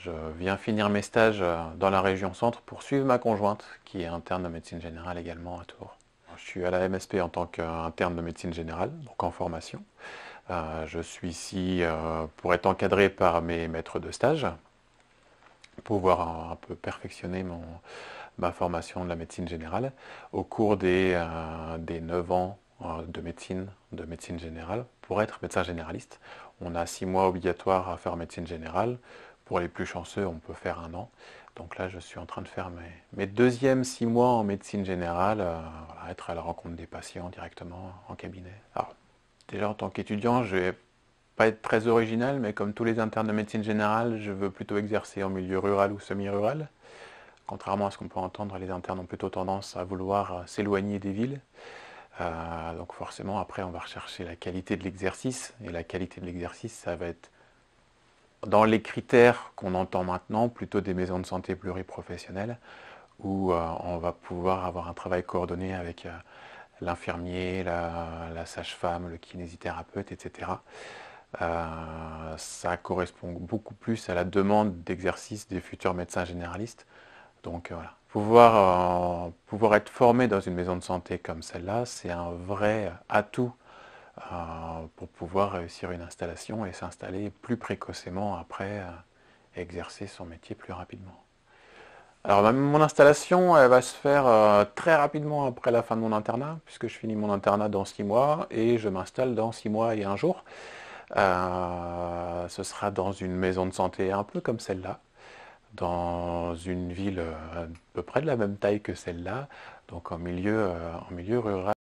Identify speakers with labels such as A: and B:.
A: Je viens finir mes stages dans la région centre pour suivre ma conjointe qui est interne de médecine générale également à Tours. Je suis à la MSP en tant qu'interne de médecine générale, donc en formation. Je suis ici pour être encadré par mes maîtres de stage, pour pouvoir un peu perfectionner ma formation de la médecine générale au cours des 9 ans de médecine générale. Pour être médecin généraliste, on a 6 mois obligatoires à faire médecine générale. Pour les plus chanceux, on peut faire 1 an. Donc là, je suis en train de faire mes deuxièmes 6 mois en médecine générale, voilà, être à la rencontre des patients directement en cabinet. Alors, déjà en tant qu'étudiant, je vais pas être très original, mais comme tous les internes de médecine générale, je veux plutôt exercer en milieu rural ou semi-rural. Contrairement à ce qu'on peut entendre, les internes ont plutôt tendance à vouloir s'éloigner des villes. Donc forcément, après, on va rechercher la qualité de l'exercice. Et la qualité de l'exercice, ça va être dans les critères qu'on entend maintenant, plutôt des maisons de santé pluriprofessionnelles, où on va pouvoir avoir un travail coordonné avec l'infirmier, la sage-femme, le kinésithérapeute, etc. Ça correspond beaucoup plus à la demande d'exercice des futurs médecins généralistes. Donc voilà, pouvoir être formé dans une maison de santé comme celle-là, c'est un vrai atout pour pouvoir réussir une installation et s'installer plus précocement après, exercer son métier plus rapidement. Alors mon installation, elle va se faire très rapidement après la fin de mon internat, puisque je finis mon internat dans 6 mois et je m'installe dans 6 mois et 1 jour. Ce sera dans une maison de santé un peu comme celle-là, dans une ville à peu près de la même taille que celle-là, donc en milieu rural.